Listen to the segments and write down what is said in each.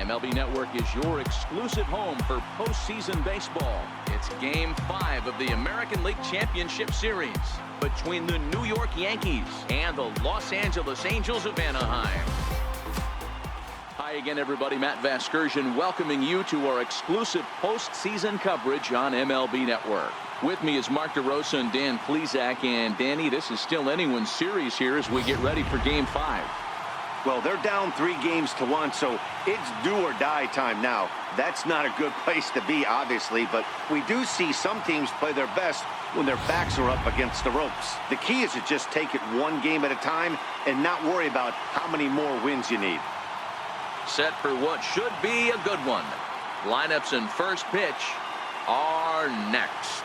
MLB Network is your exclusive home for postseason baseball. It's Game 5 of the American League Championship Series between the New York Yankees and the Los Angeles Angels of Anaheim. Hi again, everybody. Matt Vasgersian welcoming you to our exclusive postseason coverage on MLB Network. With me is Mark DeRosa and Dan Plesac. And Danny, this is still anyone's series here as we get ready for Game 5. Well, they're down 3-1, so it's do or die time now. That's not a good place to be, obviously, but we do see some teams play their best when their backs are up against the ropes. The key is to just take it one game at a time and not worry about how many more wins you need. Set for what should be a good one. Lineups and first pitch are next.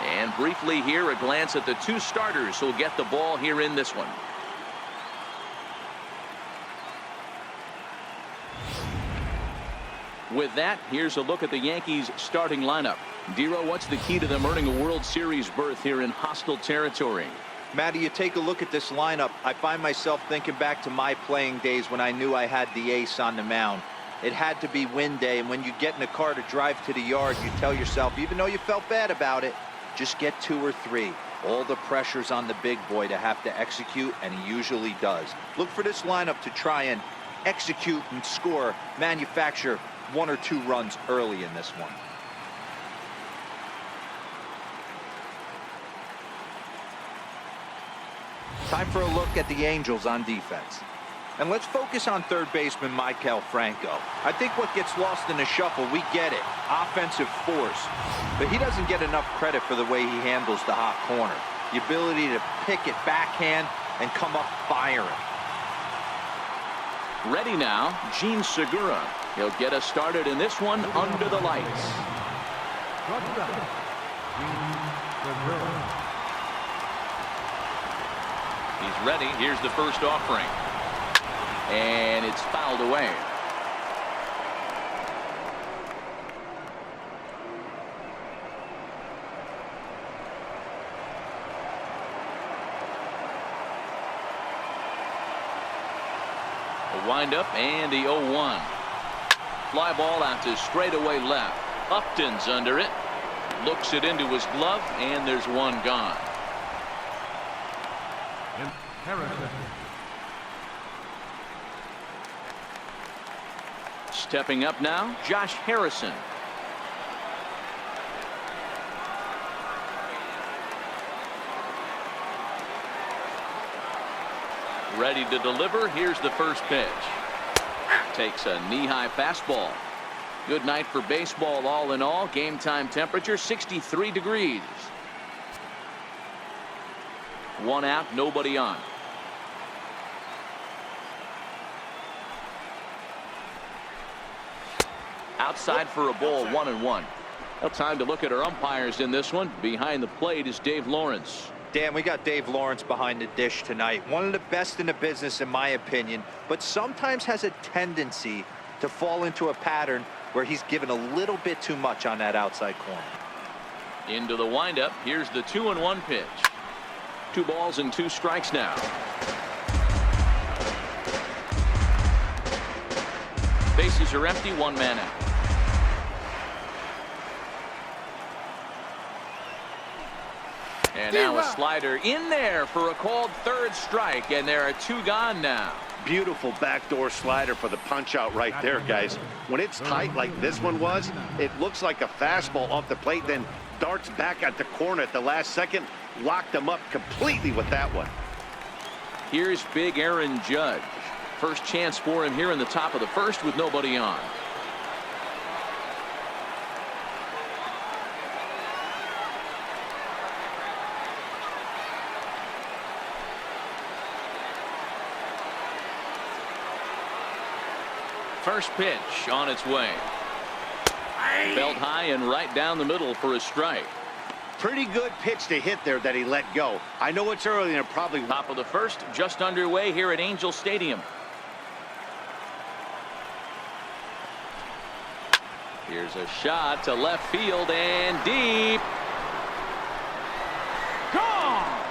And briefly here, a glance at the two starters who'll get the ball here in this one. With that, here's a look at the Yankees starting lineup. Dero, what's the key to them earning a World Series berth here in hostile territory? Matty, you take a look at this lineup. I find myself thinking back to my playing days when I knew I had the ace on the mound. It had to be win day, and when you get in a car to drive to the yard, you tell yourself, even though you felt bad about it, just get 2 or 3. All the pressure's on the big boy to have to execute, and he usually does. Look for this lineup to try and execute and score, manufacture 1 or 2 runs early in this one. Time for a look at the Angels on defense. And let's focus on third baseman Maikel Franco. I think what gets lost in the shuffle, we get it, offensive force. But he doesn't get enough credit for the way he handles the hot corner. The ability to pick it backhand and come up firing. Ready now, Gene Segura. He'll get us started in this one under the lights. He's ready. Here's the first offering. And it's fouled away. A windup and the 0-1. Fly ball out to straightaway left. Upton's under it. Looks it into his glove, and there's one gone. Stepping up now, Josh Harrison. Ready to deliver. Here's the first pitch. Takes a knee-high fastball. Good night for baseball all in all. Game time temperature 63 degrees. 1 out, nobody on. Outside for a ball, 1-1. Well, time to look at our umpires in this one. Behind the plate is Dave Lawrence. Dan, we got Dave Lawrence behind the dish tonight. One of the best in the business, in my opinion, but sometimes has a tendency to fall into a pattern where he's given a little bit too much on that outside corner. Into the windup. Here's the 2-1 pitch. 2 balls and 2 strikes now. Bases are empty, 1 man out. And now a slider in there for a called third strike, and there are 2 gone now. Beautiful backdoor slider for the punch out right there, guys. When it's tight like this one was, it looks like a fastball off the plate, then darts back at the corner at the last second. Locked him up completely with that one. Here's big Aaron Judge. First chance for him here in the top of the first with nobody on. First pitch on its way. Belt high and right down the middle for a strike. Pretty good pitch to hit there that he let go. I know it's early and probably top of the first, just underway here at Angel Stadium. Here's a shot to left field and deep. Gone!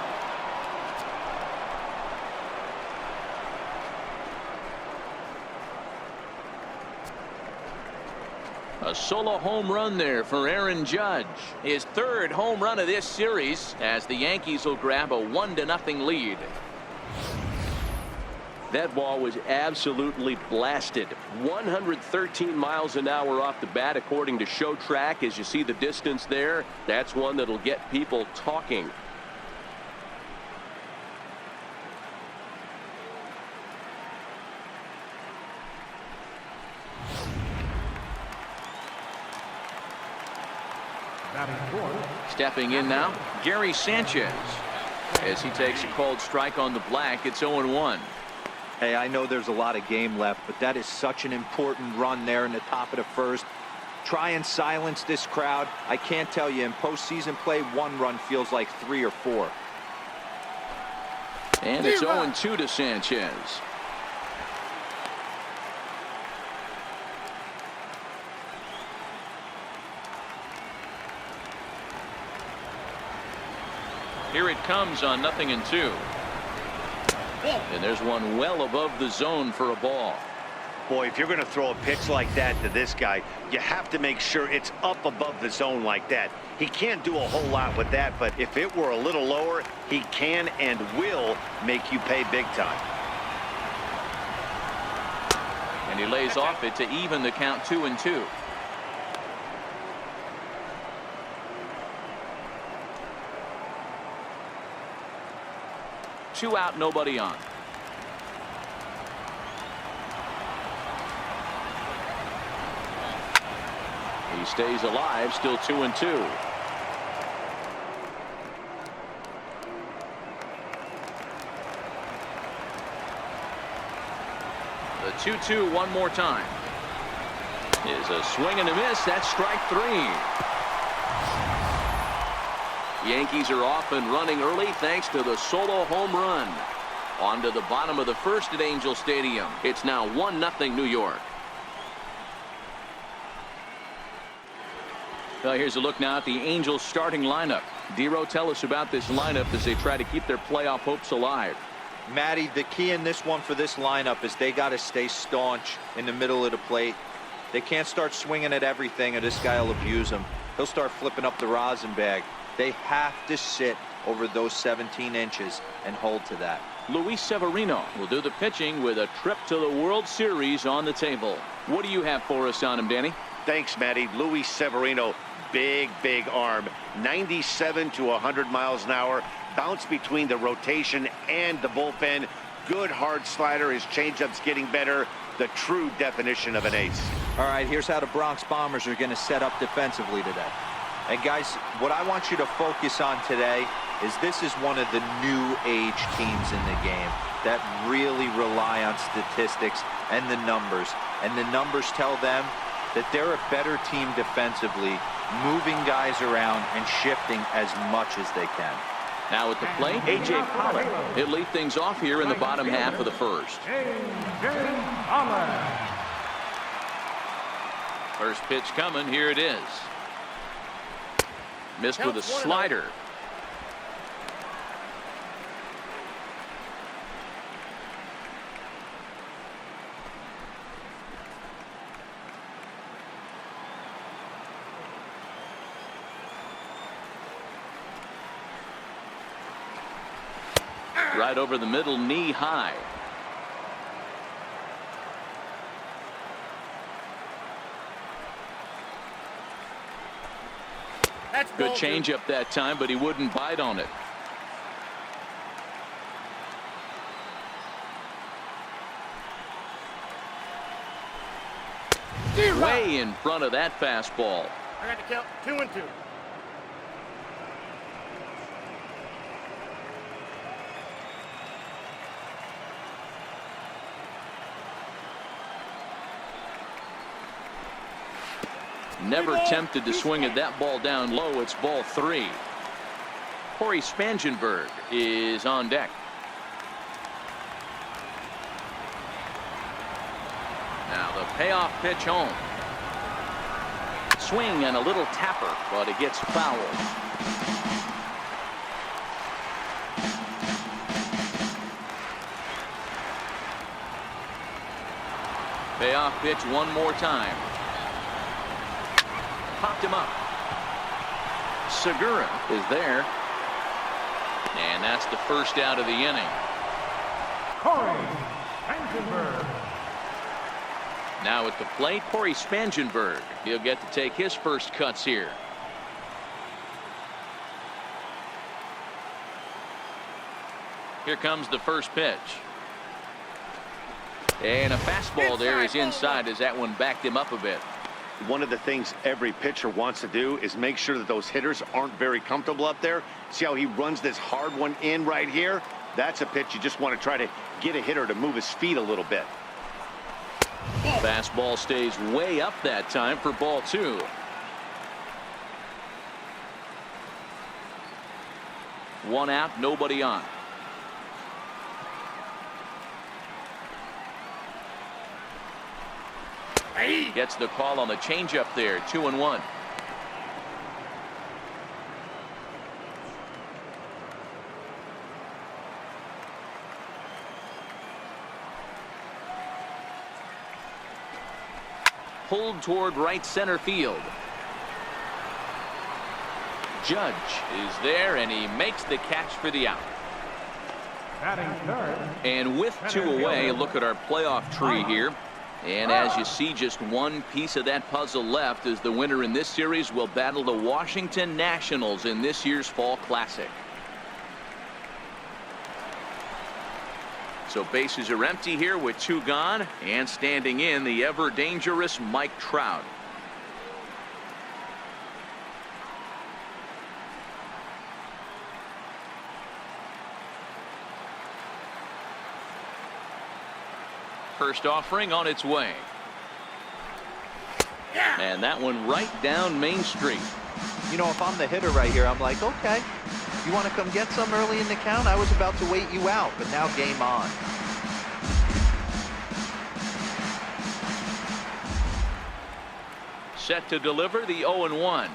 A solo home run there for Aaron Judge. His third home run of this series as the Yankees will grab a 1-0 lead. That ball was absolutely blasted. 113 miles an hour off the bat, according to Show Track. As you see the distance there, that's one that'll get people talking. Stepping in now, Gary Sanchez. As he takes a cold strike on the black, it's 0-1. Hey, I know there's a lot of game left, but that is such an important run there in the top of the first. Try and silence this crowd. I can't tell you, in postseason play, one run feels like 3 or 4. And it's 0-2 to Sanchez. Here it comes on 0-2. And there's one well above the zone for a ball. Boy, if you're going to throw a pitch like that to this guy, you have to make sure it's up above the zone like that. He can't do a whole lot with that, but if it were a little lower, he can and will make you pay big time. And he lays off it to even the count 2-2. Two out, nobody on. He stays alive, still 2-2. The 2-2 one more time. Is a swing and a miss. That's strike 3. Yankees are off and running early thanks to the solo home run. On to the bottom of the first at Angel Stadium. It's now 1-0 New York. Well, here's a look now at the Angels starting lineup. Dero, tell us about this lineup as they try to keep their playoff hopes alive. Matty, the key in this one for this lineup is they got to stay staunch in the middle of the plate. They can't start swinging at everything or this guy will abuse them. He'll start flipping up the rosin bag. They have to sit over those 17 inches and hold to that. Luis Severino will do the pitching with a trip to the World Series on the table. What do you have for us on him, Danny? Thanks, Matty. Luis Severino, big arm. 97 to 100 miles an hour. Bounce between the rotation and the bullpen. Good hard slider. His changeup's getting better. The true definition of an ace. All right, here's how the Bronx Bombers are going to set up defensively today. And guys, what I want you to focus on today is this is one of the new age teams in the game that really rely on statistics and the numbers. And the numbers tell them that they're a better team defensively, moving guys around and shifting as much as they can. Now at the plate, A.J. Pollock. He'll lead things off here in the bottom half of the first. First pitch coming. Here it is. Missed with a slider. Right over the middle, knee high. Good changeup that time, but he wouldn't bite on it. Way in front of that fastball. I got to count 2-2. Never tempted to swing at that ball down low. It's ball 3. Corey Spangenberg is on deck. Now the payoff pitch home. swing and a little tapper, but it gets fouled. Payoff pitch one more time. Popped him up. Segura is there. And that's the first out of the inning. Now at the plate, Corey Spangenberg. He'll get to take his first cuts here. Here comes the first pitch. And a fastball there is inside as that one backed him up a bit. One of the things every pitcher wants to do is make sure that those hitters aren't very comfortable up there. See how he runs this hard one in right here? That's a pitch you just want to try to get a hitter to move his feet a little bit. Fastball stays way up that time for ball two. One out, nobody on. Gets the call on the changeup there. 2-1. Pulled toward right center field. Judge is there, and he makes the catch for the out. And with two away, look at our playoff tree here. And as you see, just one piece of that puzzle left, as the winner in this series will battle the Washington Nationals in this year's Fall Classic. So bases are empty here with two gone, and standing in the ever dangerous Mike Trout. First offering on its way. And that one right down Main Street. You know, if I'm the hitter right here, I'm like, okay, you want to come get some early in the count? I was about to wait you out, but now game on. Set to deliver the 0-1.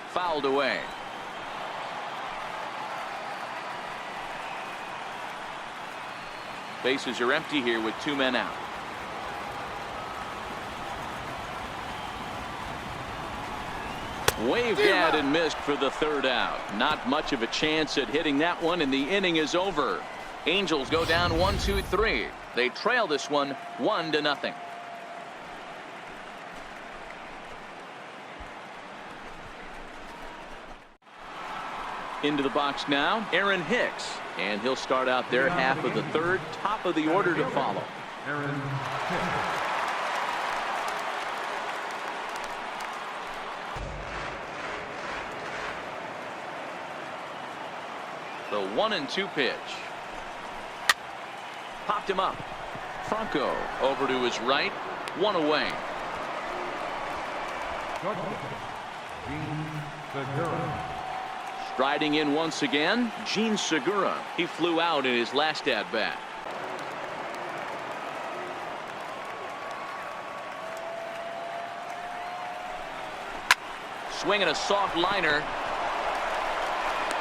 Fouled away. Bases are empty here with two men out. Waved at and missed for the third out. Not much of a chance at hitting that one, and the inning is over. Angels go down 1-2-3. They trail this one 1-0. Into the box now, Aaron Hicks. And he'll start out their half of the third. Top of the order to follow. Aaron Hicks. The 1-2 pitch. Popped him up. Franco over to his right. One away. Striding in once again, Gene Segura. He flew out in his last at-bat. Swinging a soft liner.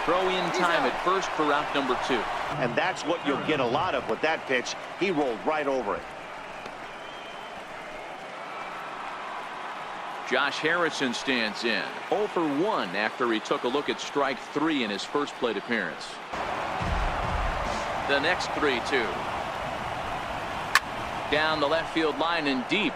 Throw in time at first for out number 2. And that's what you'll get a lot of with that pitch. He rolled right over it. Josh Harrison stands in. 0 for 1 after he took a look at strike 3 in his first plate appearance. The next 3-2. Down the left field line and deep.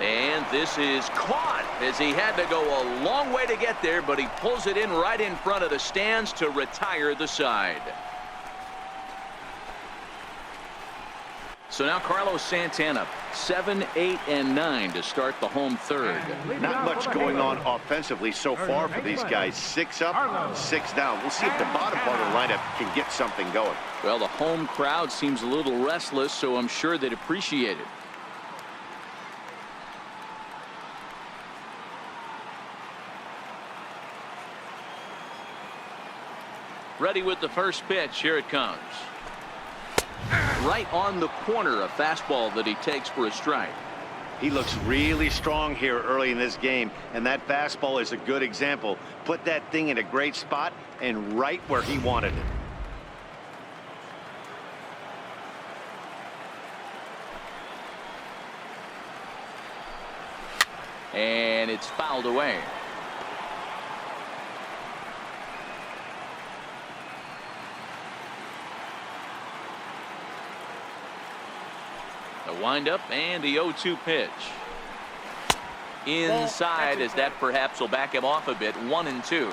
And this is caught as he had to go a long way to get there, but he pulls it in right in front of the stands to retire the side. So now Carlos Santana, 7, 8, and 9 to start the home third. Not much going on offensively so far for these guys. 6 up, 6 down. We'll see if the bottom part of the lineup can get something going. Well, the home crowd seems a little restless, so I'm sure they'd appreciate it. Ready with the first pitch. Here it comes. Right on the corner, a fastball that he takes for a strike. He looks really strong here early in this game, and that fastball is a good example. Put that thing in a great spot and right where he wanted it. And it's fouled away. The windup and the 0-2 pitch. Inside, as that perhaps will back him off a bit. 1-2.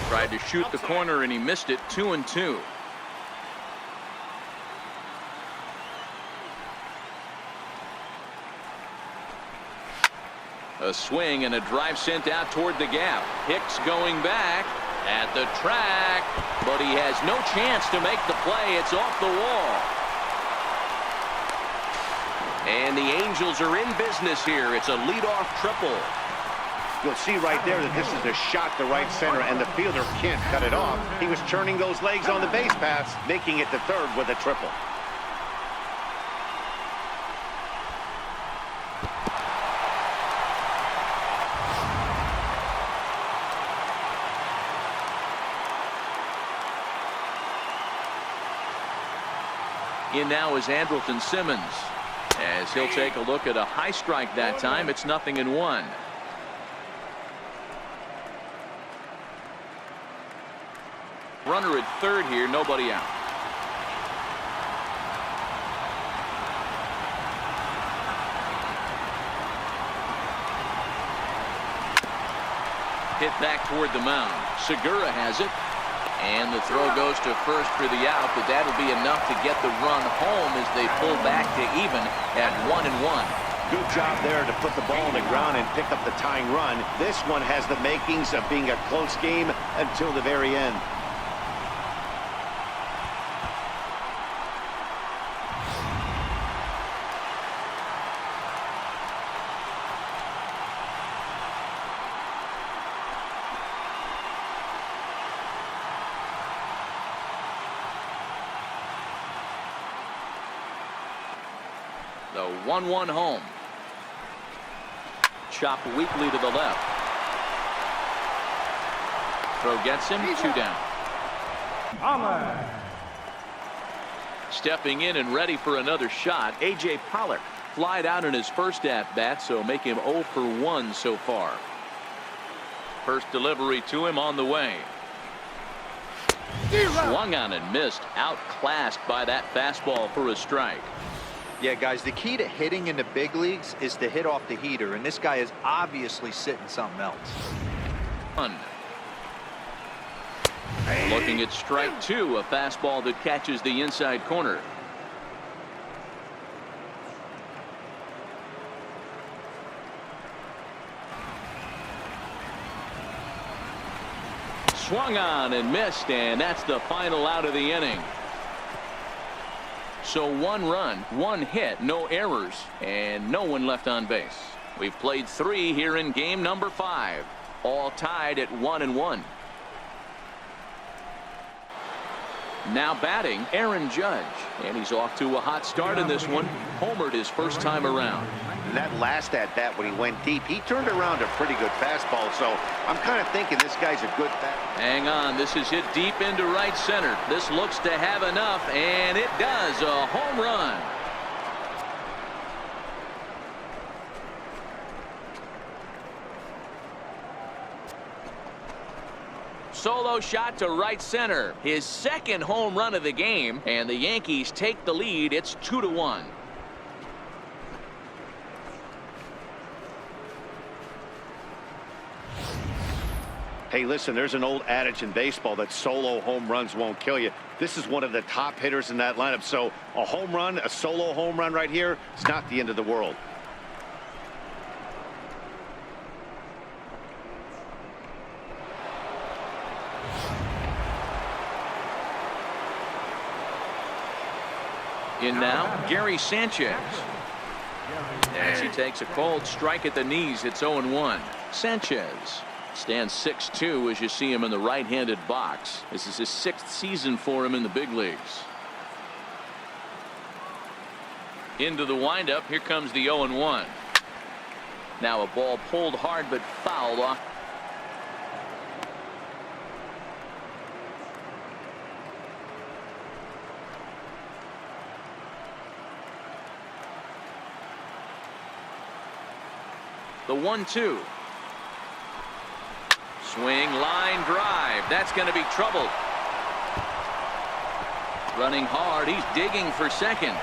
Tried to shoot the corner and he missed it. 2-2. A swing and a drive sent out toward the gap. Hicks going back at the track, but he has no chance to make the play. It's off the wall. And the Angels are in business here. It's a leadoff triple. You'll see right there that this is a shot to right center, and the fielder can't cut it off. He was churning those legs on the base paths, making it to third with a triple. In now is Andrelton Simmons, as he'll take a look at a high strike that time. It's 0-1. Runner at third here, nobody out. Hit back toward the mound. Segura has it. And the throw goes to first for the out, but that'll be enough to get the run home as they pull back to even at 1-1. Good job there to put the ball on the ground and pick up the tying run. This one has the makings of being a close game until the very end. The 1-1 home. Chop weakly to the left. Throw gets him. 2 down. Stepping in and ready for another shot, A.J. Pollock. Flied out in his first at-bat, so make him 0 for 1 so far. First delivery to him on the way. Swung on and missed. Outclassed by that fastball for a strike. Yeah, guys, the key to hitting in the big leagues is to hit off the heater, and this guy is obviously sitting something else. Looking at strike 2, a fastball that catches the inside corner. Swung on and missed, and that's the final out of the inning. So 1 run, 1 hit, no errors, and no one left on base. We've played 3 here in game number 5, all tied at 1-1. Now batting, Aaron Judge, and he's off to a hot start in this one. Homered his first time around. And that last at-bat when he went deep, he turned around a pretty good fastball, so I'm kind of thinking this guy's a good bat. Hang on, this is hit deep into right center. This looks to have enough, and it does. A home run. Solo shot to right center. His second home run of the game, and the Yankees take the lead. It's 2-1. Hey, listen, there's an old adage in baseball that solo home runs won't kill you. This is one of the top hitters in that lineup, so a home run, a solo home run right here, it's not the end of the world. In now, Gary Sanchez. As he takes a cold strike at the knees, it's 0-1. Sanchez stands 6'2" as you see him in the right-handed box. This is his 6th season for him in the big leagues. Into the windup. Here comes the 0-1. Now a ball pulled hard but fouled off. The 1-2. Swing, line drive. That's going to be trouble. Running hard. He's digging for second.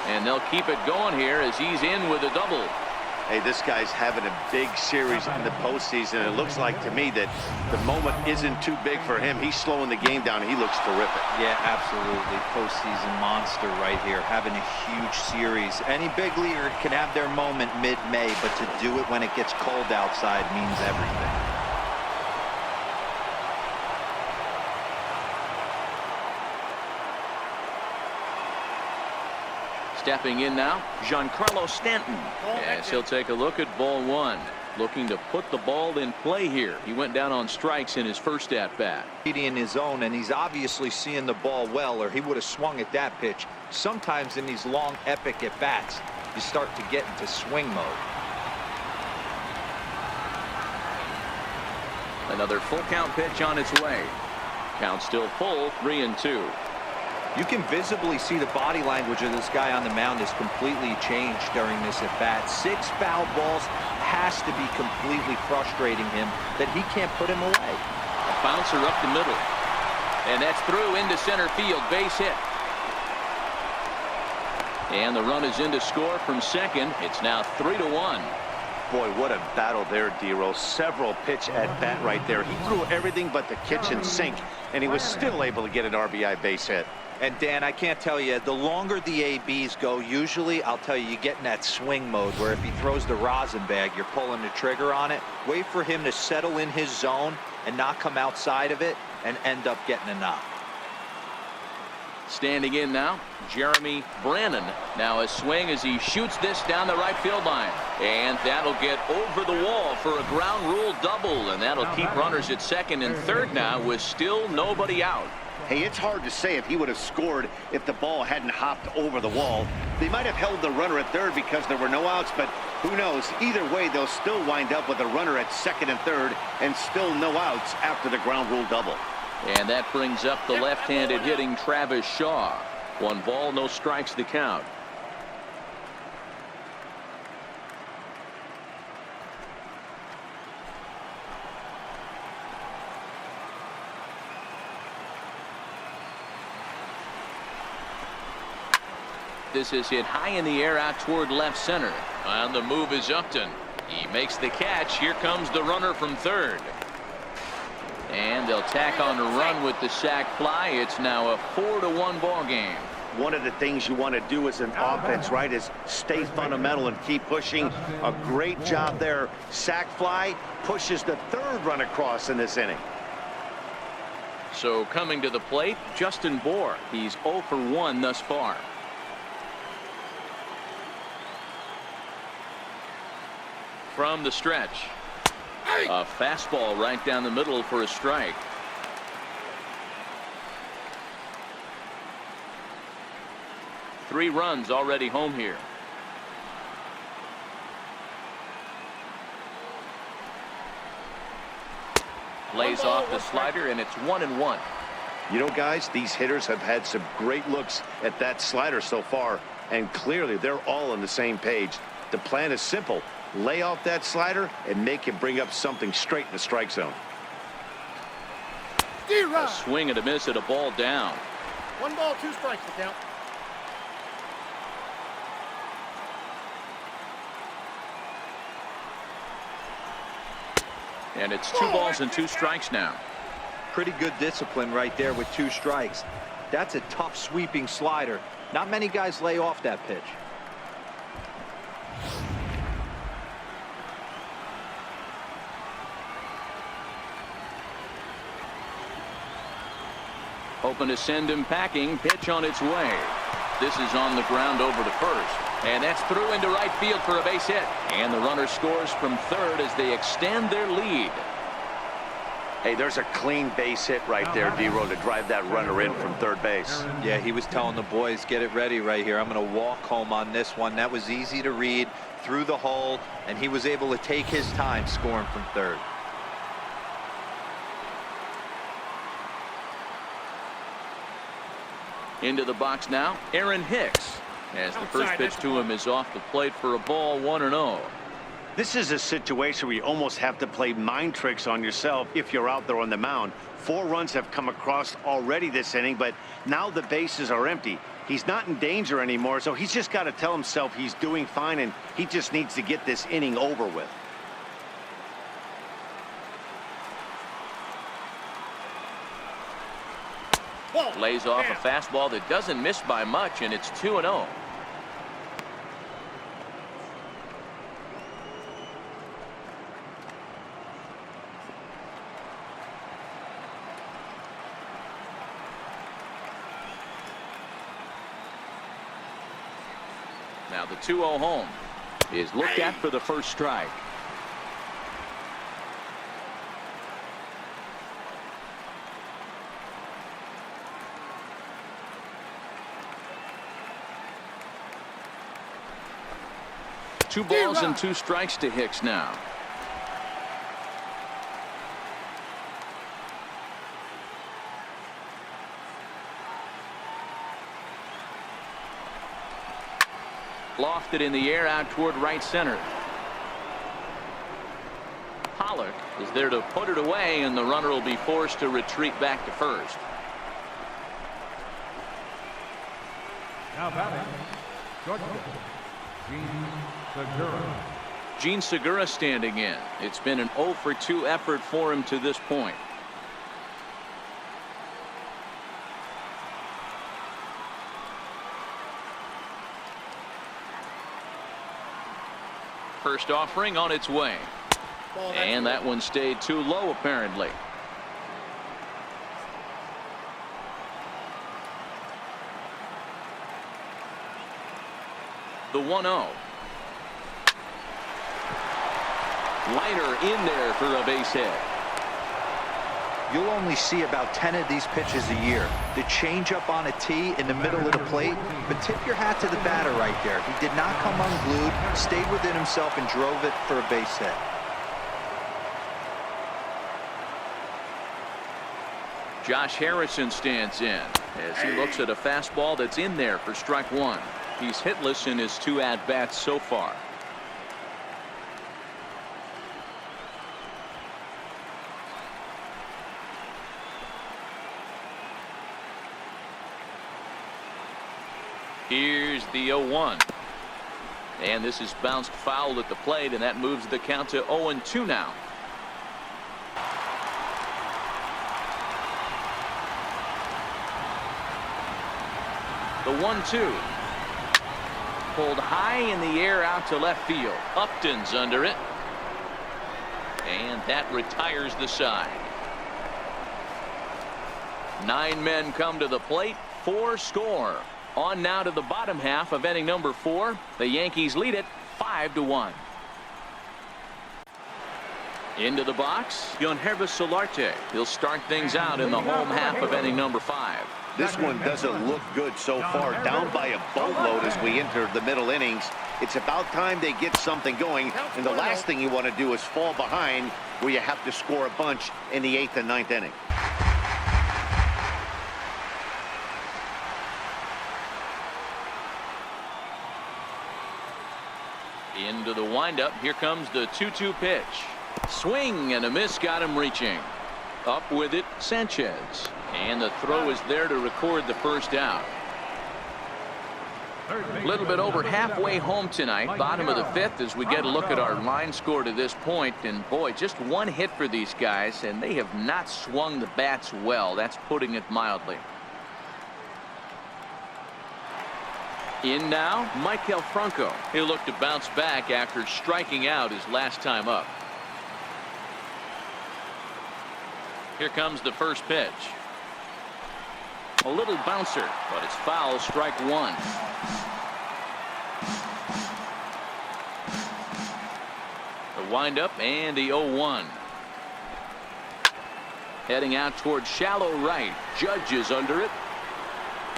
And they'll keep it going here as he's in with a double. Hey, this guy's having a big series in the postseason. It looks like to me that the moment isn't too big for him. He's slowing the game down. He looks terrific. Yeah, absolutely. Postseason monster right here, having a huge series. Any big leaguer can have their moment mid-May, but to do it when it gets cold outside means everything. Stepping in now, Giancarlo Stanton. As he'll take a look at ball one. Looking to put the ball in play here. He went down on strikes in his first at-bat. In his own, and he's obviously seeing the ball well, or he would have swung at that pitch. Sometimes in these long, epic at-bats, you start to get into swing mode. Another full count pitch on its way. Count still full, 3-2. You can visibly see the body language of this guy on the mound is completely changed during this at-bat. 6 foul balls has to be completely frustrating him that he can't put him away. A bouncer up the middle. And that's through into center field. Base hit. And the run is in to score from second. It's now 3-1. Boy, what a battle there, D-Roll. Several pitch at bat right there. He threw everything but the kitchen sink, and he was still able to get an RBI base hit. And Dan, I can't tell you, the longer the ABs go, usually I'll tell you, you get in that swing mode where if he throws the rosin bag, you're pulling the trigger on it. Wait for him to settle in his zone and not come outside of it and end up getting a knock. Standing in now, Jeremy Brannon. Now a swing as he shoots this down the right field line. And that'll get over the wall for a ground rule double. And that'll keep runners at second and third now with still nobody out. Hey, it's hard to say if he would have scored if the ball hadn't hopped over the wall. They might have held the runner at third because there were no outs, but who knows? Either way, they'll still wind up with a runner at second and third and still no outs after the ground rule double. And that brings up the left-handed hitting Travis Shaw. 1 ball, no strikes to count. This is hit high in the air out toward left center. On the move is Upton. He makes the catch. Here comes the runner from third. And they'll tack on a run with the sac fly. It's now a 4-1 ball game. One of the things you want to do as an offense, right, is stay fundamental and keep pushing. A great job there. Sac fly pushes the third run across in this inning. So coming to the plate, Justin Bour. He's 0 for 1 thus far. From the stretch. A fastball right down the middle for a strike. Three runs already home here. Lays off the slider, and it's 1-1. You know, guys, these hitters have had some great looks at that slider so far, and clearly they're all on the same page. The plan is simple. Lay off that slider and make him bring up something straight in the strike zone. A swing and a miss at a ball down. 1 ball, 2 strikes to count. And it's 2 balls and 2 strikes now. Pretty good discipline right there with 2 strikes. That's a tough sweeping slider. Not many guys lay off that pitch. Hoping to send him packing. Pitch on its way. This is on the ground over to first. And that's through into right field for a base hit. And the runner scores from third as they extend their lead. Hey, there's a clean base hit right there, D-Row, to drive that runner in from third base. Yeah, he was telling the boys, get it ready right here. I'm going to walk home on this one. That was easy to read through the hole, and he was able to take his time scoring from third. Into the box now, Aaron Hicks. As the first pitch to him is off the plate for a ball, 1-0. This is a situation where you almost have to play mind tricks on yourself if you're out there on the mound. 4 runs have come across already this inning, but now the bases are empty. He's not in danger anymore, so he's just got to tell himself he's doing fine, and he just needs to get this inning over with. Lays off a fastball that doesn't miss by much, and it's 2-0. Now the 2-0 home is looked at for the first strike. Two balls and 2 strikes to Hicks now. Lofted in the air out toward right center. Pollock is there to put it away, and the runner will be forced to retreat back to first. Now batting, shortstop, Segura. Gene Segura standing in. It's been an 0 for 2 effort for him to this point. First offering on its way. And that one stayed too low apparently. The 1-0. Liner in there for a base hit. You'll only see about 10 of these pitches a year. The changeup on a tee in the middle of the plate, but tip your hat to the batter right there. He did not come unglued, stayed within himself, and drove it for a base hit. Josh Harrison stands in as he looks at a fastball that's in there for strike 1. He's hitless in his 2 at-bats so far. Here's the 0-1. And this is bounced foul at the plate, and that moves the count to 0-2 now. The 1-2. Pulled high in the air out to left field. Upton's under it. And that retires the side. 9 men come to the plate. 4 score. On now to the bottom half of inning number 4. The Yankees lead it 5-1. Into the box, Yangervis Solarte. He'll start things out in the home half of inning number 5. This one doesn't look good so far. Down by a boatload as we enter the middle innings. It's about time they get something going, and the last thing you want to do is fall behind where you have to score a bunch in the 8th and 9th inning. Into the windup. Here comes the 2-2 pitch. Swing and a miss got him reaching. Up with it, Sanchez. And the throw is there to record the first out. A little bit over halfway home tonight, bottom of the 5th, as we get a look at our line score to this point. And boy, just 1 hit for these guys, and they have not swung the bats well. That's putting it mildly. In now, Michael Franco. He'll look to bounce back after striking out his last time up. Here comes the first pitch. A little bouncer, but it's foul, strike one. The windup and the 0-1. Heading out towards shallow right. Judge is under it.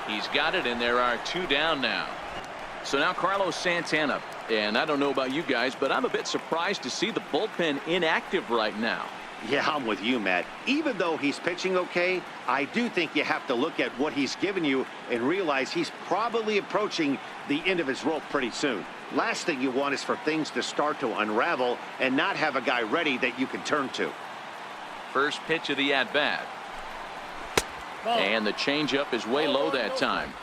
He's got it, and there are two down now. So now Carlos Santana. And I don't know about you guys, but I'm a bit surprised to see the bullpen inactive right now. Yeah, I'm with you, Matt. Even though he's pitching okay, I do think you have to look at what he's given you and realize he's probably approaching the end of his rope pretty soon. Last thing you want is for things to start to unravel and not have a guy ready that you can turn to. First pitch of the at-bat. And the changeup is way low that time.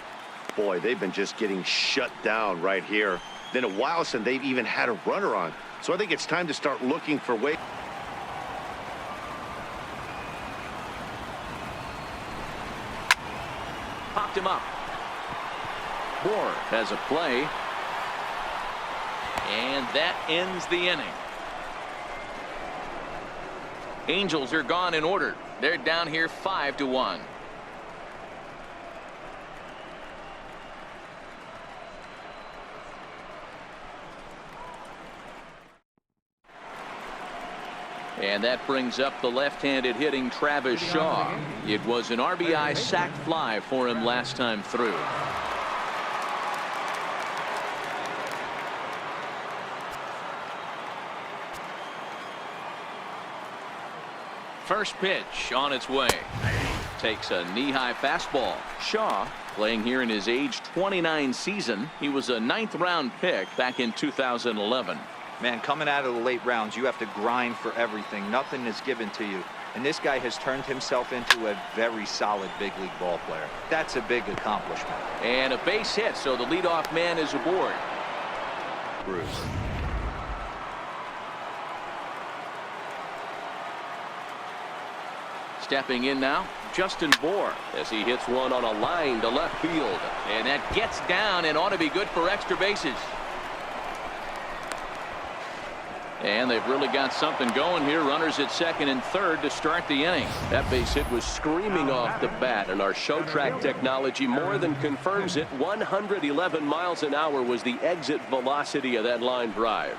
Boy, they've been just getting shut down right here. Been a while since they've even had a runner on. So I think it's time to start looking for ways. Popped him up. Moore has a play. And that ends the inning. Angels are gone in order. They're down here 5-1. And that brings up the left-handed hitting Travis Shaw. It was an RBI sac fly for him last time through. First pitch on its way. Takes a knee-high fastball. Shaw playing here in his age 29 season. He was a 9th-round pick back in 2011. Man, coming out of the late rounds, you have to grind for everything. Nothing is given to you. And this guy has turned himself into a very solid big league ball player. That's a big accomplishment. And a base hit, so the leadoff man is aboard. Bruce. Stepping in now, Justin Bour, as he hits one on a line to left field. And that gets down and ought to be good for extra bases. And they've really got something going here. Runners at second and third to start the inning. That base hit was screaming off the bat, and our show track technology more than confirms it. 111 miles an hour was the exit velocity of that line drive.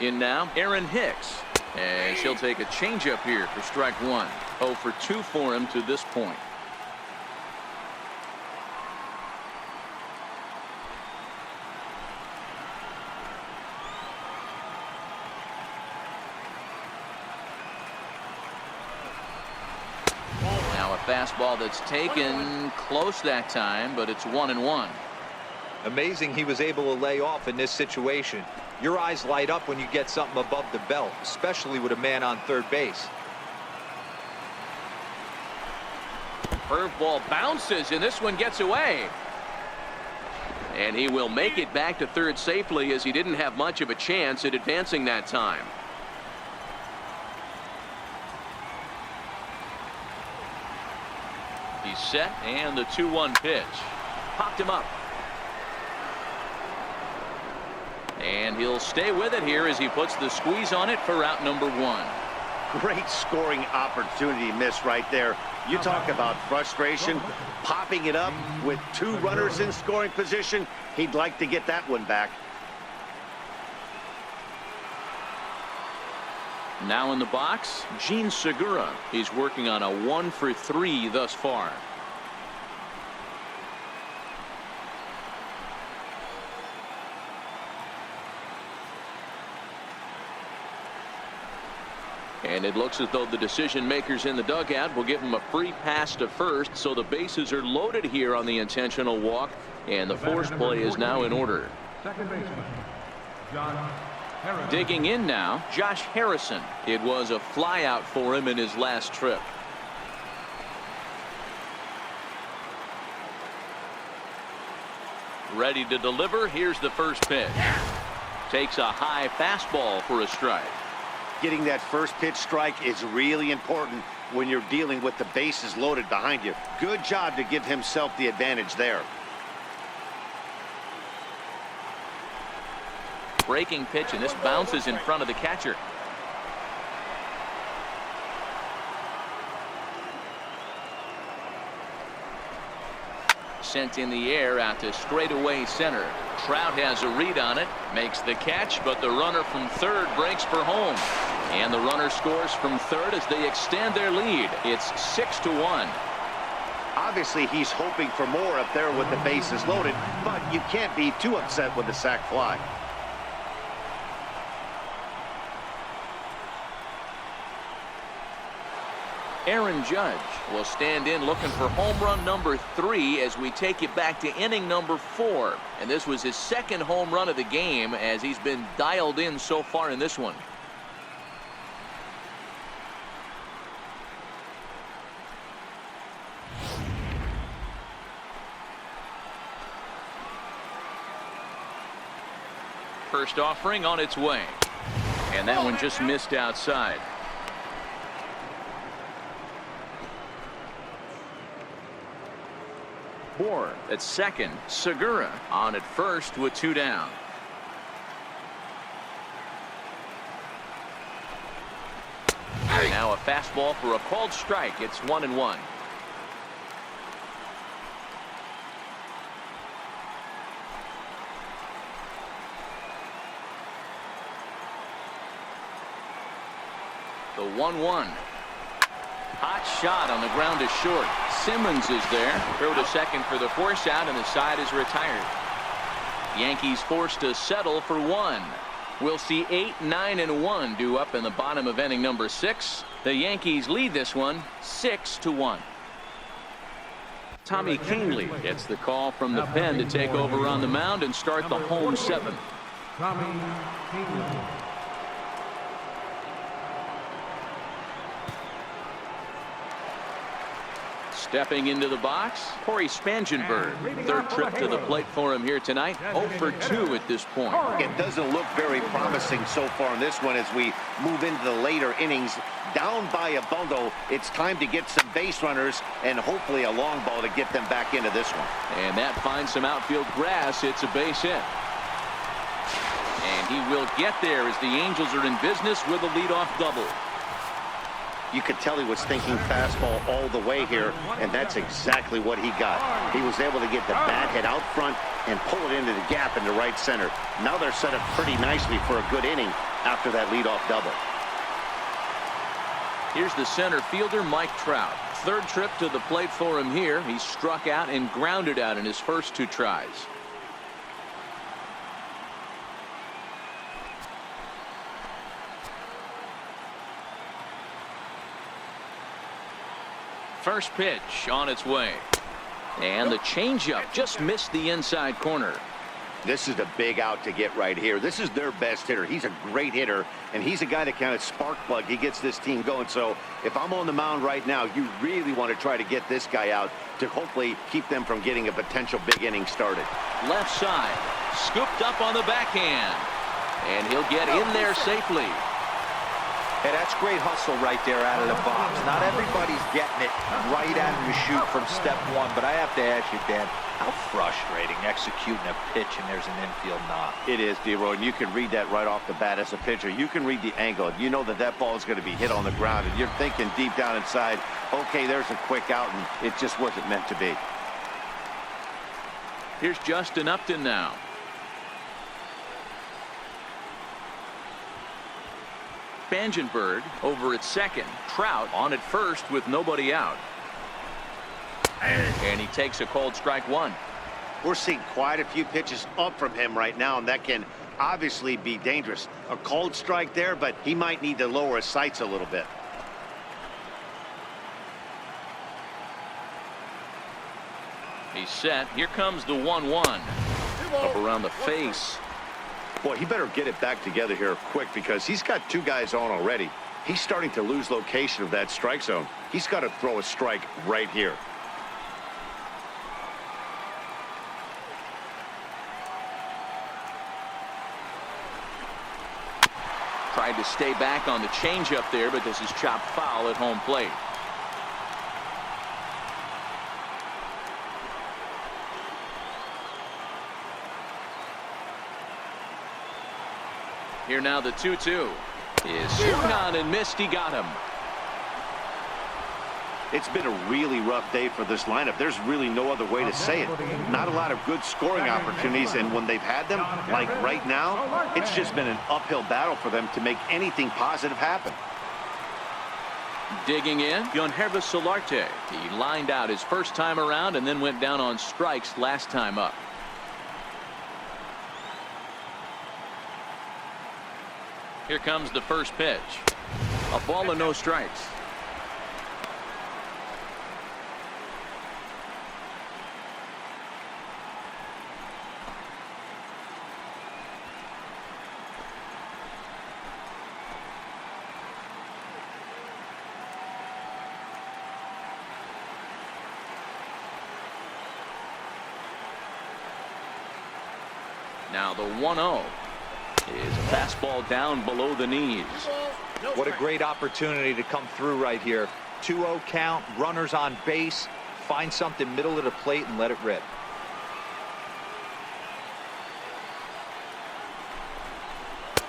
In now, Aaron Hicks. And she'll take a changeup here for strike one. 0 for 2 for him to this point. Now a fastball that's taken close that time, but it's 1-1. Amazing he was able to lay off in this situation. Your eyes light up when you get something above the belt, especially with a man on third base. Curveball bounces, and this one gets away. And he will make it back to third safely, as he didn't have much of a chance at advancing that time. He's set, and the 2-1 pitch. Popped him up. And he'll stay with it here as he puts the squeeze on it for out number 1. Great scoring opportunity miss right there. You talk about frustration, popping it up with 2 runners in scoring position. He'd like to get that one back. Now in the box, Gene Segura. He's working on a 1 for 3 thus far. And it looks as though the decision makers in the dugout will give him a free pass to first, so the bases are loaded here on the intentional walk, and the force play is now in order. Second baseman, John Harrison. Digging in now, Josh Harrison. It was a fly out for him in his last trip. Ready to deliver. Here's the first pitch. Takes a high fastball for a strike. Getting that first pitch strike is really important when you're dealing with the bases loaded behind you. Good job to give himself the advantage there. Breaking pitch, and this bounces in front of the catcher. Sent in the air out to straightaway center. Trout has a read on it, makes the catch, but the runner from third breaks for home. And the runner scores from third as they extend their lead. It's 6-1. Obviously, he's hoping for more up there with the bases loaded, but you can't be too upset with the sac fly. Aaron Judge will stand in looking for home run number 3 as we take you back to inning number 4. And this was his second home run of the game as he's been dialed in so far in this one. First offering on its way. And that one just missed outside. Bohr at second. Segura on at first with 2 down. Now a fastball for a called strike. It's 1-1. The 1-1. Hot shot on the ground is short. Simmons is there. Throw to second for the force out, and the side is retired. Yankees forced to settle for 1. We'll see 8, 9, and 1 due up in the bottom of inning number 6. The Yankees lead this one 6-1. Tommy Kingley gets the call from the pen to take over on the mound and start the home 7th. Tommy Kingley. Stepping into the box, Corey Spangenberg. Third trip to the plate for him here tonight. 0 for 2 at this point. It doesn't look very promising so far in this one as we move into the later innings. Down by a bundle, it's time to get some base runners and hopefully a long ball to get them back into this one. And that finds some outfield grass. It's a base hit. And he will get there as the Angels are in business with a leadoff double. You could tell he was thinking fastball all the way here, and that's exactly what he got. He was able to get the bat head out front and pull it into the gap into right center. Now they're set up pretty nicely for a good inning after that leadoff double. Here's the center fielder, Mike Trout. Third trip to the plate for him here. He struck out and grounded out in his first 2 tries. First pitch on its way. And the changeup just missed the inside corner. This is a big out to get right here. This is their best hitter. He's a great hitter, and he's a guy that kind of spark plug. He gets this team going. So if I'm on the mound right now, you really want to try to get this guy out to hopefully keep them from getting a potential big inning started. Left side, scooped up on the backhand. And he'll get in there safely. Hey, that's great hustle right there out of the box. Not everybody's getting it right out of the chute from step 1, but I have to ask you, Dan, how frustrating executing a pitch and there's an infield knock. It is, D-Roy, and you can read that right off the bat as a pitcher. You can read the angle. You know that that ball is going to be hit on the ground, and you're thinking deep down inside, okay, there's a quick out, and it just wasn't meant to be. Here's Justin Upton now. Spangenberg over at second. Trout on at first with nobody out. And he takes a called strike 1. We're seeing quite a few pitches up from him right now, and that can obviously be dangerous. A called strike there, but he might need to lower his sights a little bit. He's set. Here comes the 1-1. Up around the face. Boy, he better get it back together here quick because he's got 2 guys on already. He's starting to lose location of that strike zone. He's got to throw a strike right here. Tried to stay back on the changeup there, but this is chopped foul at home plate. Here now the 2-2. Is swung on and missed. He got him. It's been a really rough day for this lineup. There's really no other way to say it. Not a lot of good scoring opportunities, and when they've had them, like right now, it's just been an uphill battle for them to make anything positive happen. Digging in, Yankees Solarte. He lined out his first time around and then went down on strikes last time up. Here comes the first pitch. A ball and no strikes. Now the 1-0 is a fastball down below the knees. What a great opportunity to come through right here. 2-0 count, runners on base. Find something middle of the plate and let it rip.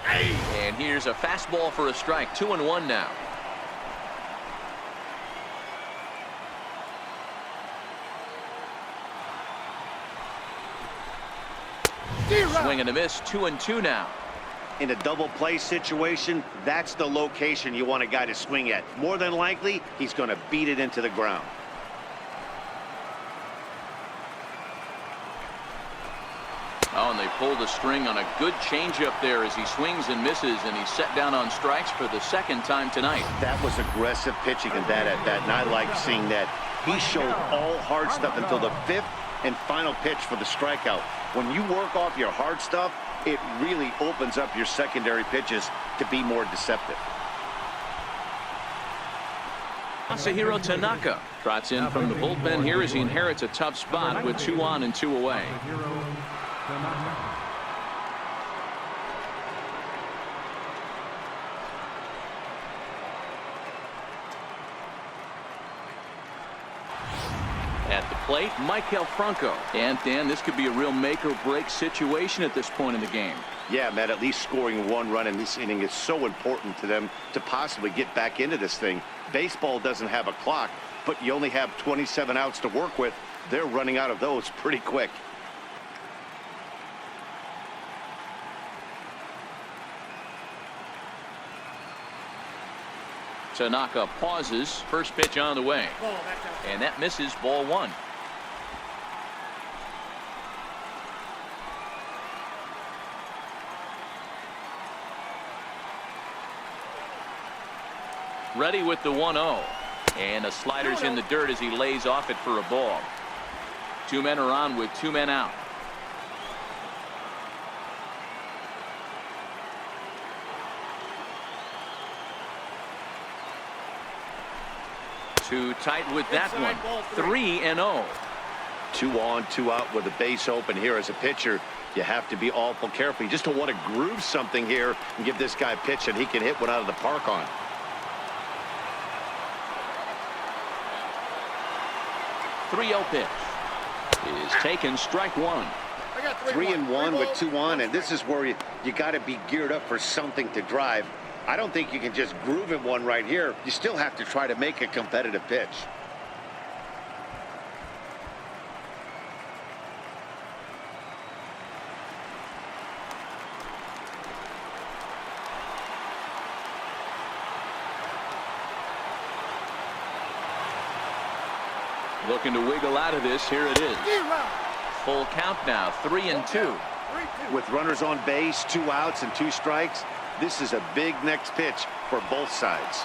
And here's a fastball for a strike. 2-1 now. Swing and a miss. 2-2 now. In a double play situation, that's the location you want a guy to swing at. More than likely, he's going to beat it into the ground. Oh, and they pulled a string on a good changeup there as he swings and misses, and he's set down on strikes for the second time tonight. That was aggressive pitching in that at bat, and I like seeing that. He showed all hard stuff until the fifth and final pitch for the strikeout. When you work off your hard stuff, it really opens up your secondary pitches to be more deceptive. Masahiro Tanaka trots in from the bullpen here as he inherits a tough spot with 2 on and 2 away. At the plate, Michael Franco. And Dan, this could be a real make or break situation at this point in the game. Yeah, Matt, at least scoring 1 run in this inning is so important to them to possibly get back into this thing. Baseball doesn't have a clock, but you only have 27 outs to work with. They're running out of those pretty quick. Tanaka pauses. First pitch on the way. And that misses. Ball 1. Ready with the 1-0. And a slider's in the dirt as he lays off it for a ball. 2 men are on with 2 men out. Too tight with that one. 3-0. 2 on, 2 out with a base open here as a pitcher. You have to be awful careful. You just don't want to groove something here and give this guy a pitch that he can hit one out of the park on. .30 pitch is taken. Strike 1. 3-1 with 2 on, and this is where you got to be geared up for something to drive. I don't think you can just groove in one right here. You still have to try to make a competitive pitch. Looking to wiggle out of this. Here it is. Full count now. 3-2. With runners on base, 2 outs and 2 strikes, this is a big next pitch for both sides.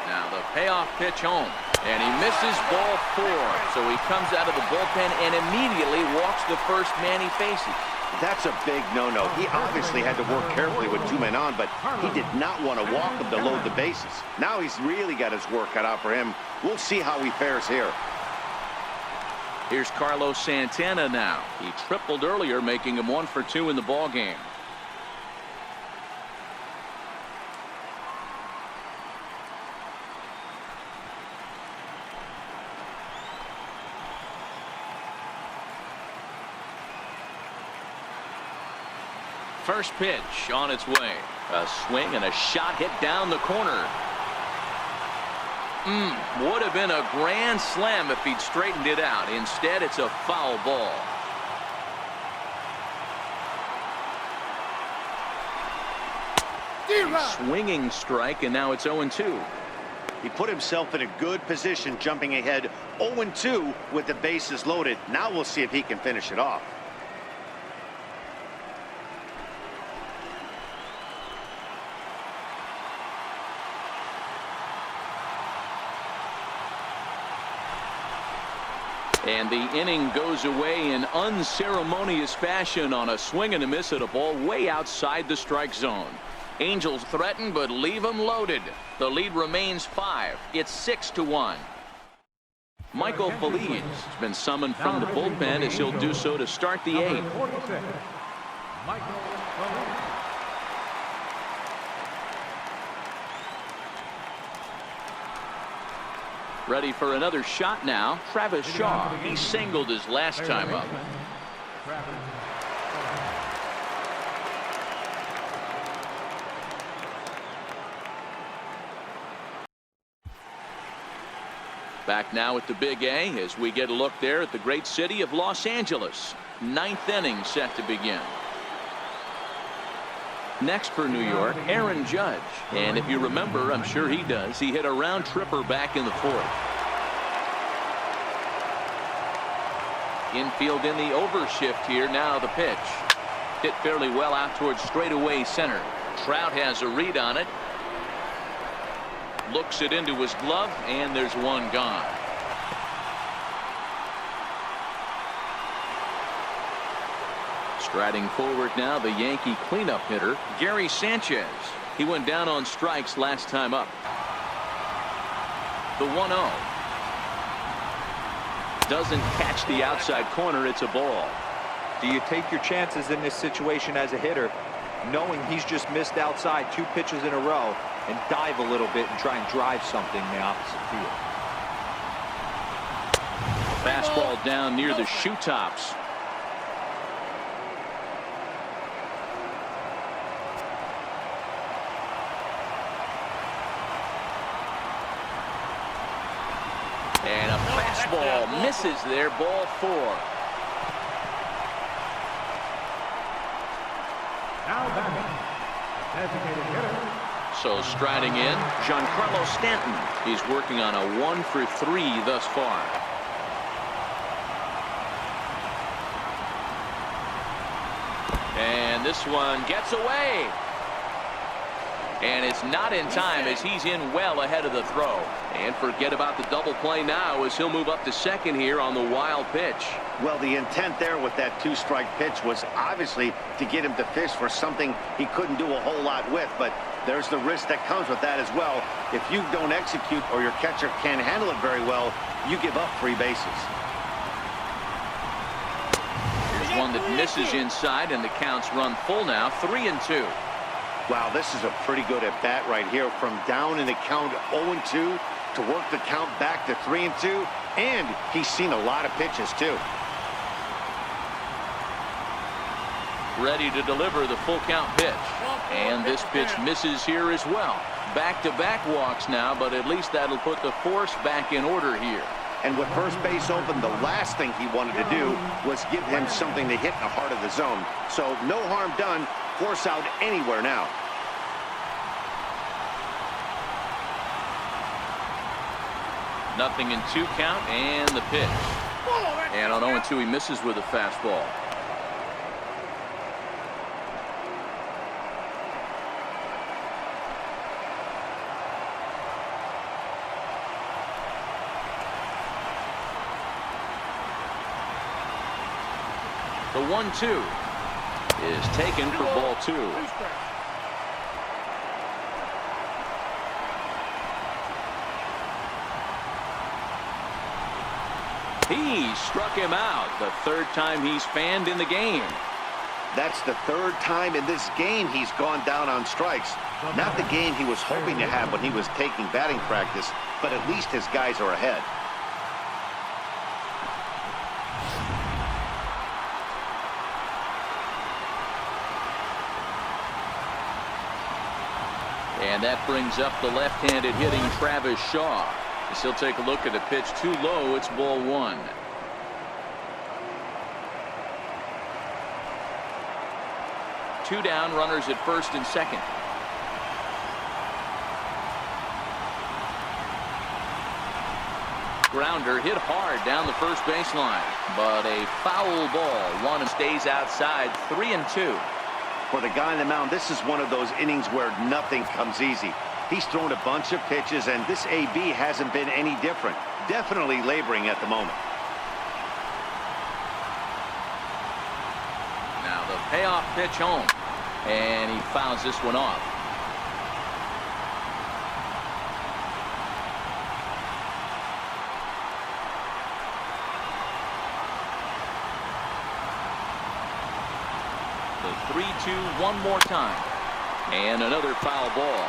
Now the payoff pitch home. And he misses ball 4. So he comes out of the bullpen and immediately walks the first man he faces. That's a big no-no. He obviously had to work carefully with 2 men on, but he did not want to walk him to load the bases. Now he's really got his work cut out for him. We'll see how he fares here. Here's Carlos Santana now. He tripled earlier, making him 1 for 2 in the ball game. First pitch on its way. A swing and a shot hit down the corner. Would have been a grand slam if he'd straightened it out. Instead, it's a foul ball. A swinging strike, and now it's 0-2. He put himself in a good position, jumping ahead 0-2 with the bases loaded. Now we'll see if he can finish it off. And the inning goes away in unceremonious fashion on a swing and a miss at a ball way outside the strike zone. Angels threaten, but leave them loaded. The lead remains 5. It's 6-1. Michael Feliz has been summoned from the bullpen as he'll do so to start the 8th. Michael Feliz. Ready for another shot now. Travis Shaw. He singled his last time up. Back now at the Big A as we get a look there at the great city of Los Angeles. 9th inning set to begin. Next for New York, Aaron Judge. And if you remember, I'm sure he does, he hit a round tripper back in the 4th. Infield in the overshift here. Now the pitch. Hit fairly well out towards straightaway center. Trout has a read on it. Looks it into his glove, and there's one gone. Striding forward now, the Yankee cleanup hitter, Gary Sanchez. He went down on strikes last time up. The 1-0. Doesn't catch the outside corner. It's a ball. Do you take your chances in this situation as a hitter, knowing he's just missed outside 2 pitches in a row, and dive a little bit and try and drive something in the opposite field? Fastball down near the shoe tops. And a fastball misses there. Ball 4. Now batting, designated hitter. So striding in, Giancarlo Stanton. He's working on a 1 for 3 thus far. And this one gets away. And it's not in time as he's in well ahead of the throw. And forget about the double play now as he'll move up to second here on the wild pitch. Well, the intent there with that 2-strike pitch was obviously to get him to fish for something he couldn't do a whole lot with, but there's the risk that comes with that as well. If you don't execute or your catcher can't handle it very well, you give up 3 bases. Here's one that misses inside, and the count's run full now. 3-2. Wow, this is a pretty good at bat right here. From down in the count 0-2 to work the count back to 3-2, and he's seen a lot of pitches too. Ready to deliver the full count pitch. And this pitch misses here as well. Back-to-back walks now, but at least that'll put the force back in order here. And with first base open, the last thing he wanted to do was give him something to hit in the heart of the zone. So no harm done. Force out anywhere now. Nothing in 2 count, and the pitch. And on 0-2, he misses with a fastball. The 1-2 is taken for ball 2. He struck him out. The 3rd time he's fanned in the game. That's the 3rd time in this game he's gone down on strikes. Not the game he was hoping to have when he was taking batting practice, but at least his guys are ahead. And that brings up the left-handed hitting Travis Shaw. As he'll take a look at a pitch too low. It's ball one. Two down, runners at first and second. Grounder hit hard down the first baseline, but a foul ball. One stays outside. 3-2. For the guy on the mound, this is one of those innings where nothing comes easy. He's thrown a bunch of pitches, and this AB hasn't been any different. Definitely laboring at the moment. Now the payoff pitch home, and he fouls this one off. The 3-2 one more time, and another foul ball.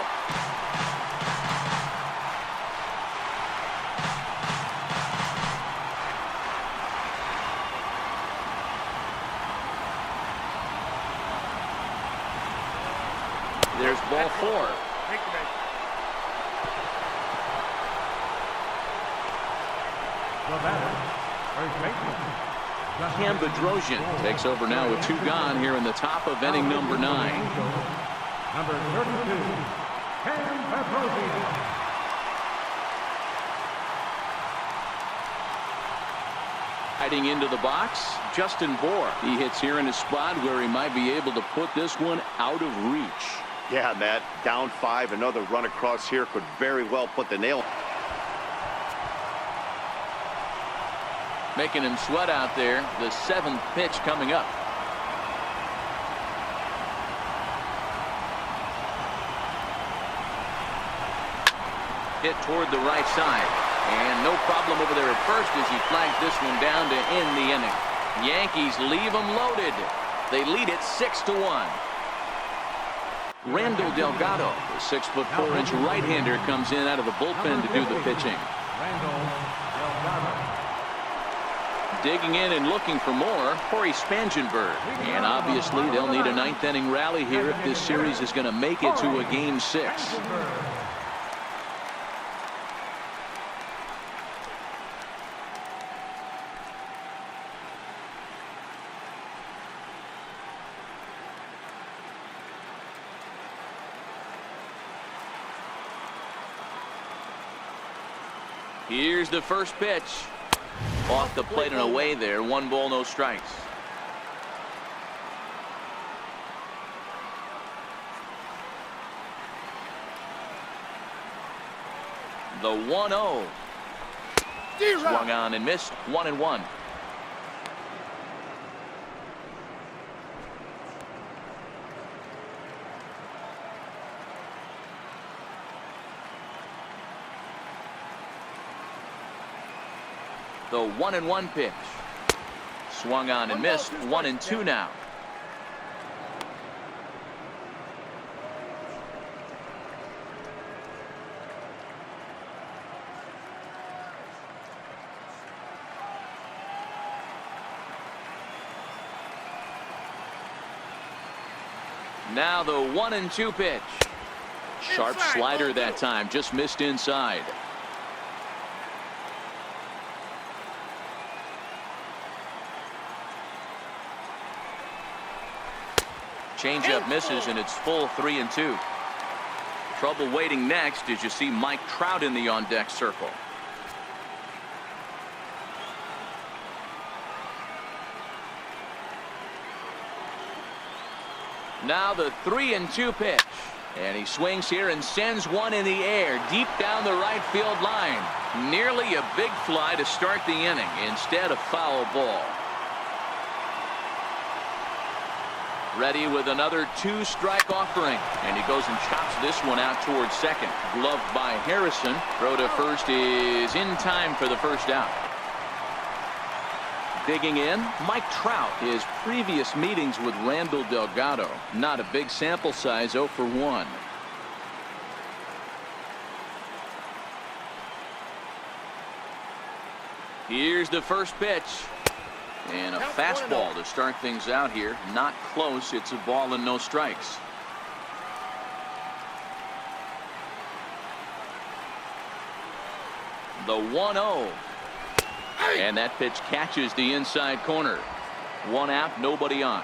There's ball four. The batter, first baseman. Cam Bedrosian takes over now with two gone here in the top of inning number 9. Number 32, Cam Bedrosian. Heading into the box, Justin Bour. He hits here in a spot where he might be able to put this one out of reach. Yeah, Matt, down 5. Another run across here could very well put the nail. Making him sweat out there. The 7th pitch coming up. Hit toward the right side. And no problem over there at first as he flags this one down to end the inning. Yankees leave them loaded. They lead it 6-1. Randall Delgado, the 6'4" right-hander, comes in out of the bullpen to do the pitching. Randall Delgado. Digging in and looking for more, Corey Spangenberg. And obviously they'll need a 9th inning rally here if this series is going to make it to a game 6. Here's the first pitch. Off the plate and away there. 1 ball, no strikes. The 1-0. Swung on and missed. 1-1. The 1-1 pitch. Swung on and missed. 1-2 now. Now the 1-2 pitch. Sharp slider that time. Just missed inside. Changeup misses, and it's full 3-2. Trouble waiting next as you see Mike Trout in the on-deck circle. Now the 3-2 pitch. And he swings here and sends one in the air deep down the right field line. Nearly a big fly to start the inning. Instead, a foul ball. Ready with another 2-strike offering. And he goes and chops this one out towards second. Gloved by Harrison. Throw to first is in time for the first out. Digging in, Mike Trout. His previous meetings with Randall Delgado. Not a big sample size, 0 for 1. Here's the first pitch. And a fastball to start things out here. Not close. It's a ball and no strikes. The 1-0. And that pitch catches the inside corner. One out, nobody on.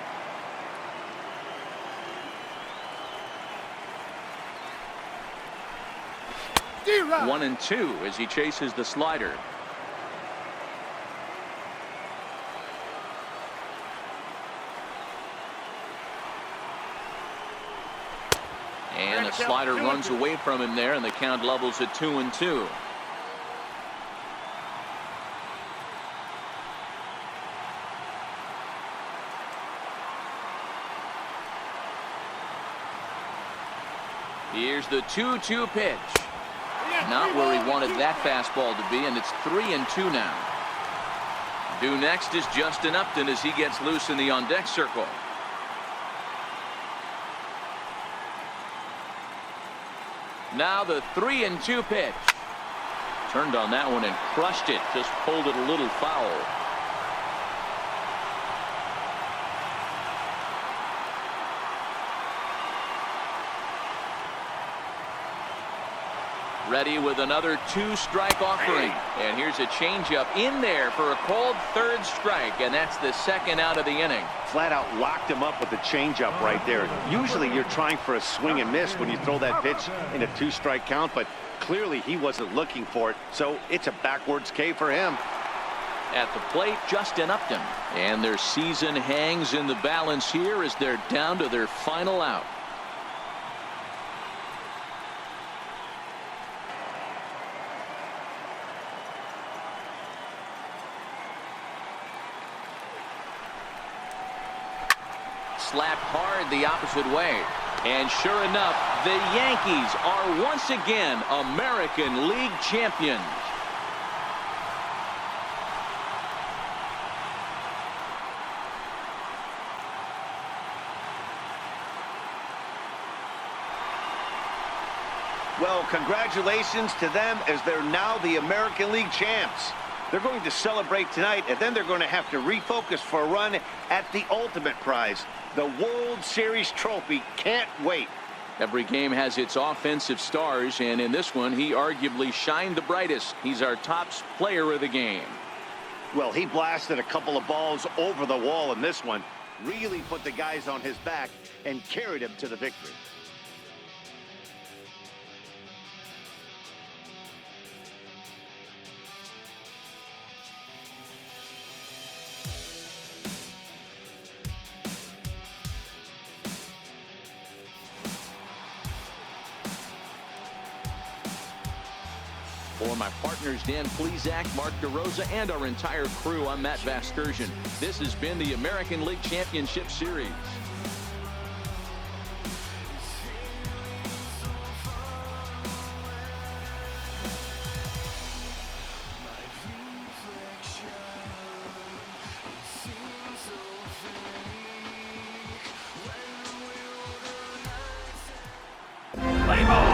D-Rod. 1-2 as he chases the slider. And the slider runs away from him there, and the count levels at 2-2. Here's the 2-2 pitch. Not where he wanted that fastball to be, and it's 3-2 now. Due next is Justin Upton as he gets loose in the on-deck circle. Now the 3-2 pitch. Turned on that one and crushed it. Just pulled it a little foul. Ready with another 2-strike offering. And here's a changeup in there for a called third strike, and that's the second out of the inning. Flat out locked him up with the changeup right there. Usually you're trying for a swing and miss when you throw that pitch in a 2-strike count, but clearly he wasn't looking for it, so it's a backwards K for him. At the plate, Justin Upton. And their season hangs in the balance here as they're down to their final out. Slapped hard the opposite way. And sure enough, the Yankees are once again American League champions. Well, congratulations to them as they're now the American League champs. They're going to celebrate tonight, and then they're going to have to refocus for a run at the ultimate prize, the World Series trophy. Can't wait. Every game has its offensive stars, and in this one, he arguably shined the brightest. He's our top player of the game. Well, he blasted a couple of balls over the wall in this one, really put the guys on his back and carried him to the victory. For my partners, Dan Plesac, Mark DeRosa, and our entire crew, I'm Matt Vasgersian. This has been the American League Championship Series. Play ball.